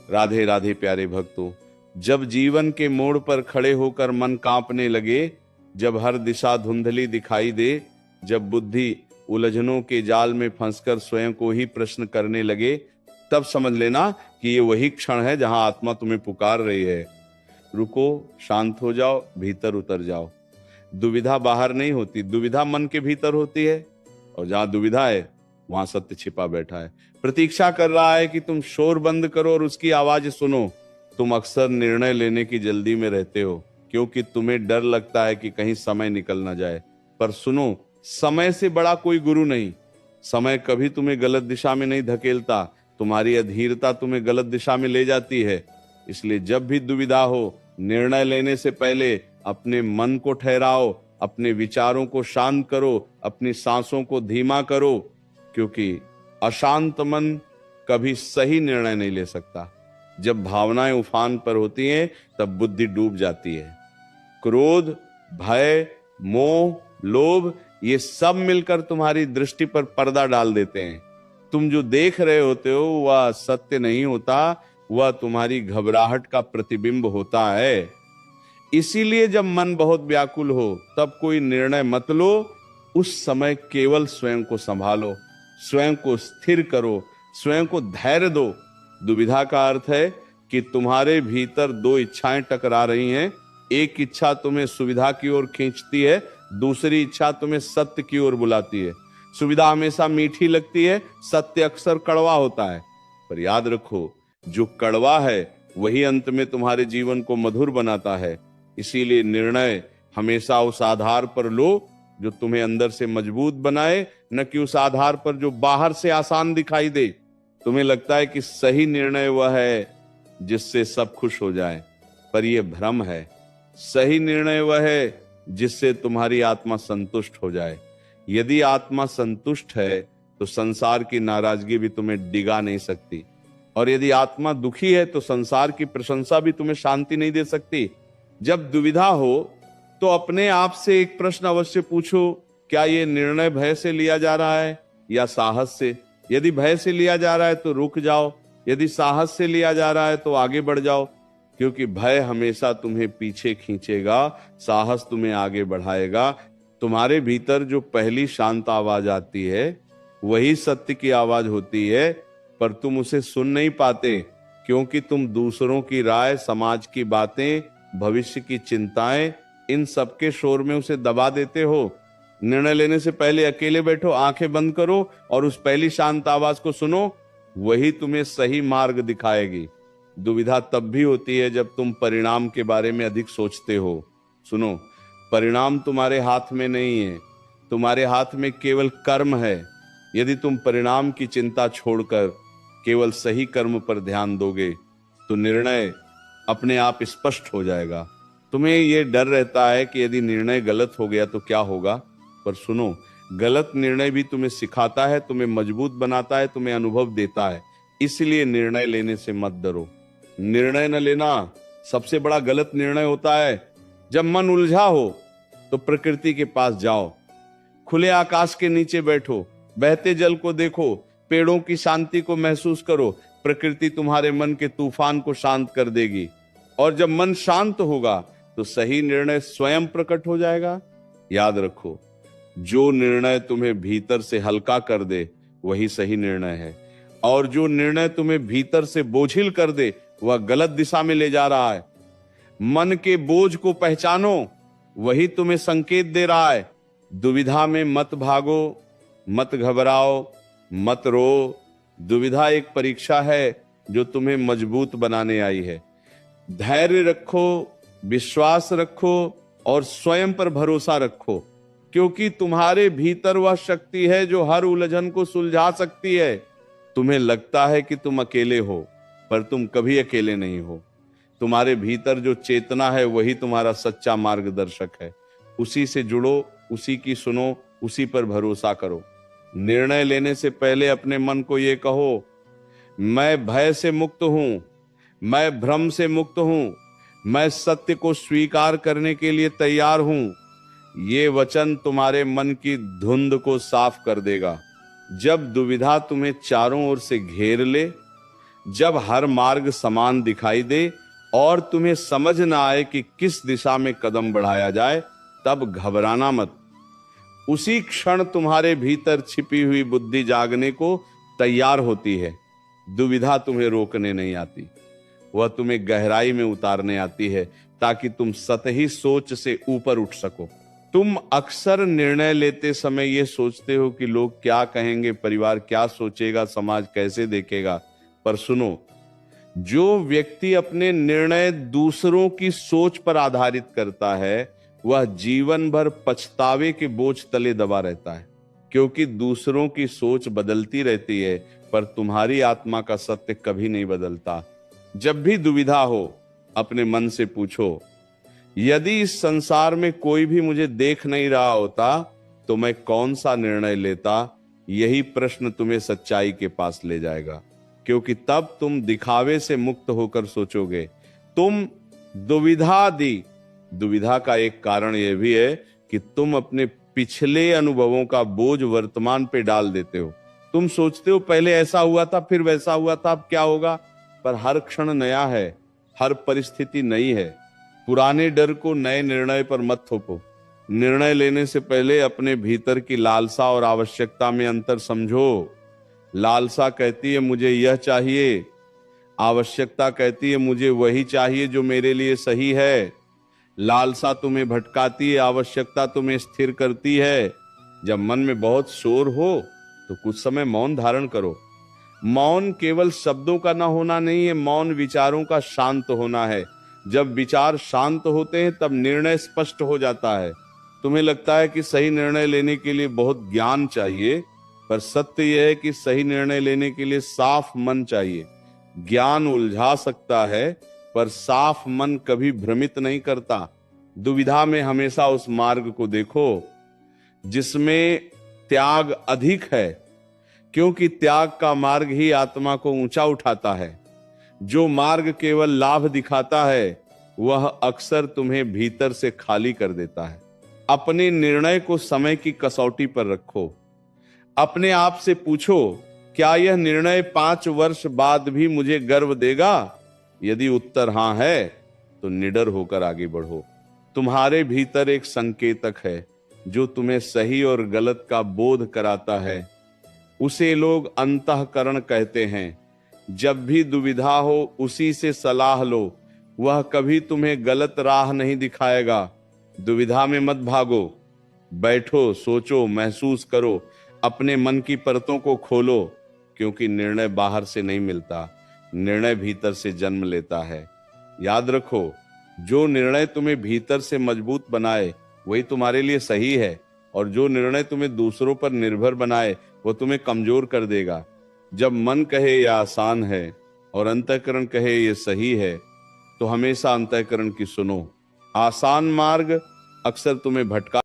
राधे राधे प्यारे भक्तों, जब जीवन के मोड़ पर खड़े होकर मन कांपने लगे, जब हर दिशा धुंधली दिखाई दे, जब बुद्धि उलझनों के जाल में फंसकर स्वयं को ही प्रश्न करने लगे, तब समझ लेना कि ये वही क्षण है जहां आत्मा तुम्हें पुकार रही है। रुको, शांत हो जाओ, भीतर उतर जाओ। दुविधा बाहर नहीं होती, दुविधा मन के भीतर होती है, और जहां दुविधा है वहां सत्य छिपा बैठा है, प्रतीक्षा कर रहा है कि तुम शोर बंद करो और उसकी आवाज सुनो। तुम अक्सर निर्णय लेने की जल्दी में रहते हो क्योंकि तुम्हें डर लगता है कि कहीं समय निकल ना जाए। पर सुनो, समय से बड़ा कोई गुरु नहीं। समय कभी तुम्हें गलत दिशा में नहीं धकेलता, तुम्हारी अधीरता तुम्हें गलत दिशा में ले जाती है। इसलिए जब भी दुविधा हो, निर्णय लेने से पहले अपने मन को ठहराओ, अपने विचारों को शांत करो, अपनी सांसों को धीमा करो, क्योंकि अशांत मन कभी सही निर्णय नहीं ले सकता। जब भावनाएं उफान पर होती हैं तब बुद्धि डूब जाती है। क्रोध, भय, मोह, लोभ, ये सब मिलकर तुम्हारी दृष्टि पर पर्दा डाल देते हैं। तुम जो देख रहे होते हो वह सत्य नहीं होता, वह तुम्हारी घबराहट का प्रतिबिंब होता है। इसीलिए जब मन बहुत व्याकुल हो तब कोई निर्णय मत लो, उस समय केवल स्वयं को संभालो, स्वयं को स्थिर करो, स्वयं को धैर्य दो। दुविधा का अर्थ है कि तुम्हारे भीतर दो इच्छाएं टकरा रही हैं। एक इच्छा तुम्हें सुविधा की ओर खींचती है, दूसरी इच्छा तुम्हें सत्य की ओर बुलाती है। सुविधा हमेशा मीठी लगती है, सत्य अक्सर कड़वा होता है। पर याद रखो, जो कड़वा है वही अंत में तुम्हारे जीवन को मधुर बनाता है। इसीलिए निर्णय हमेशा उस आधार पर लो जो तुम्हें अंदर से मजबूत बनाए, न कि उस आधार पर जो बाहर से आसान दिखाई दे। तुम्हें लगता है कि सही निर्णय वह है जिससे सब खुश हो जाए, पर यह भ्रम है। सही निर्णय वह है जिससे तुम्हारी आत्मा संतुष्ट हो जाए। यदि आत्मा संतुष्ट है तो संसार की नाराजगी भी तुम्हें डिगा नहीं सकती, और यदि आत्मा दुखी है तो संसार की प्रशंसा भी तुम्हें शांति नहीं दे सकती। जब दुविधा हो तो अपने आप से एक प्रश्न अवश्य पूछो, क्या यह निर्णय भय से लिया जा रहा है या साहस से? यदि भय से लिया जा रहा है तो रुक जाओ, यदि साहस से लिया जा रहा है तो आगे बढ़ जाओ, क्योंकि भय हमेशा तुम्हें पीछे खींचेगा, साहस तुम्हें आगे बढ़ाएगा। तुम्हारे भीतर जो पहली शांत आवाज आती है वही सत्य की आवाज होती है, पर तुम उसे सुन नहीं पाते क्योंकि तुम दूसरों की राय, समाज की बातें, भविष्य की चिंताएं, इन सबके शोर में उसे दबा देते हो। निर्णय लेने से पहले अकेले बैठो, आंखें बंद करो और उस पहली शांत आवाज को सुनो, वही तुम्हें सही मार्ग दिखाएगी। दुविधा तब भी होती है जब तुम परिणाम के बारे में अधिक सोचते हो। सुनो, परिणाम तुम्हारे हाथ में नहीं है, तुम्हारे हाथ में केवल कर्म है। यदि तुम परिणाम की चिंता छोड़कर केवल सही कर्म पर ध्यान दोगे तो निर्णय अपने आप स्पष्ट हो जाएगा। तुम्हें यह डर रहता है कि यदि निर्णय गलत हो गया तो क्या होगा, पर सुनो, गलत निर्णय भी तुम्हें सिखाता है, तुम्हें मजबूत बनाता है, तुम्हें अनुभव देता है। इसलिए निर्णय लेने से मत डरो। निर्णय न लेना सबसे बड़ा गलत निर्णय होता है। जब मन उलझा हो तो प्रकृति के पास जाओ, खुले आकाश के नीचे बैठो, बहते जल को देखो, पेड़ों की शांति को महसूस करो। प्रकृति तुम्हारे मन के तूफान को शांत कर देगी, और जब मन शांत होगा तो सही निर्णय स्वयं प्रकट हो जाएगा। याद रखो, जो निर्णय तुम्हें भीतर से हल्का कर दे वही सही निर्णय है, और जो निर्णय तुम्हें भीतर से बोझिल कर दे वह गलत दिशा में ले जा रहा है। मन के बोझ को पहचानो, वही तुम्हें संकेत दे रहा है। दुविधा में मत भागो, मत घबराओ, मत रो। दुविधा एक परीक्षा है जो तुम्हें मजबूत बनाने आई है। धैर्य रखो, विश्वास रखो और स्वयं पर भरोसा रखो, क्योंकि तुम्हारे भीतर वह शक्ति है जो हर उलझन को सुलझा सकती है। तुम्हें लगता है कि तुम अकेले हो, पर तुम कभी अकेले नहीं हो। तुम्हारे भीतर जो चेतना है वही तुम्हारा सच्चा मार्गदर्शक है। उसी से जुड़ो, उसी की सुनो, उसी पर भरोसा करो। निर्णय लेने से पहले अपने मन को ये कहो, मैं भय से मुक्त हूं, मैं भ्रम से मुक्त हूं, मैं सत्य को स्वीकार करने के लिए तैयार हूं। ये वचन तुम्हारे मन की धुंध को साफ कर देगा। जब दुविधा तुम्हें चारों ओर से घेर ले, जब हर मार्ग समान दिखाई दे और तुम्हें समझ ना आए कि किस दिशा में कदम बढ़ाया जाए, तब घबराना मत। उसी क्षण तुम्हारे भीतर छिपी हुई बुद्धि जागने को तैयार होती है। दुविधा तुम्हें रोकने नहीं आती, वह तुम्हें गहराई में उतारने आती है, ताकि तुम सतही सोच से ऊपर उठ सको। तुम अक्सर निर्णय लेते समय यह सोचते हो कि लोग क्या कहेंगे, परिवार क्या सोचेगा, समाज कैसे देखेगा। पर सुनो, जो व्यक्ति अपने निर्णय दूसरों की सोच पर आधारित करता है, वह जीवन भर पछतावे के बोझ तले दबा रहता है, क्योंकि दूसरों की सोच बदलती रहती है, पर तुम्हारी आत्मा का सत्य कभी नहीं बदलता। जब भी दुविधा हो, अपने मन से पूछो, यदि इस संसार में कोई भी मुझे देख नहीं रहा होता, तो मैं कौन सा निर्णय लेता? यही प्रश्न तुम्हें सच्चाई के पास ले जाएगा, क्योंकि तब तुम दिखावे से मुक्त होकर सोचोगे। तुम दुविधा का एक कारण यह भी है कि तुम अपने पिछले अनुभवों का बोझ वर्तमान पे डाल देते हो। तुम सोचते हो पहले ऐसा हुआ था, फिर वैसा हुआ था, अब क्या होगा? पर हर क्षण नया है, हर परिस्थिति नई है। पुराने डर को नए निर्णय पर मत थोपो। निर्णय लेने से पहले अपने भीतर की लालसा और आवश्यकता में अंतर समझो। लालसा कहती है मुझे यह चाहिए, आवश्यकता कहती है मुझे वही चाहिए जो मेरे लिए सही है। लालसा तुम्हें भटकाती है, आवश्यकता तुम्हें स्थिर करती है। जब मन में बहुत शोर हो तो कुछ समय मौन धारण करो। मौन केवल शब्दों का ना होना नहीं है, मौन विचारों का शांत होना है। जब विचार शांत होते हैं तब निर्णय स्पष्ट हो जाता है। तुम्हें लगता है कि सही निर्णय लेने के लिए बहुत ज्ञान चाहिए, पर सत्य यह है कि सही निर्णय लेने के लिए साफ मन चाहिए। ज्ञान उलझा सकता है, पर साफ मन कभी भ्रमित नहीं करता। दुविधा में हमेशा उस मार्ग को देखो जिसमें त्याग अधिक है, क्योंकि त्याग का मार्ग ही आत्मा को ऊंचा उठाता है। जो मार्ग केवल लाभ दिखाता है, वह अक्सर तुम्हें भीतर से खाली कर देता है। अपने निर्णय को समय की कसौटी पर रखो। अपने आप से पूछो, क्या यह निर्णय 5 वर्ष बाद भी मुझे गर्व देगा? यदि उत्तर हां है, तो निडर होकर आगे बढ़ो। तुम्हारे भीतर एक संकेतक है जो तुम्हें सही और गलत का बोध कराता है। उसे लोग अंतःकरण कहते हैं। जब भी दुविधा हो, उसी से सलाह लो। वह कभी तुम्हें गलत राह नहीं दिखाएगा। दुविधा में मत भागो, बैठो, सोचो, महसूस करो, अपने मन की परतों को खोलो, क्योंकि निर्णय बाहर से नहीं मिलता, निर्णय भीतर से जन्म लेता है। याद रखो, जो निर्णय तुम्हें भीतर से मजबूत बनाए वही तुम्हारे लिए सही है, और जो निर्णय तुम्हें दूसरों पर निर्भर बनाए वो तुम्हें कमजोर कर देगा। जब मन कहे यह आसान है और अंतःकरण कहे यह सही है, तो हमेशा अंतःकरण की सुनो। आसान मार्ग अक्सर तुम्हें भटका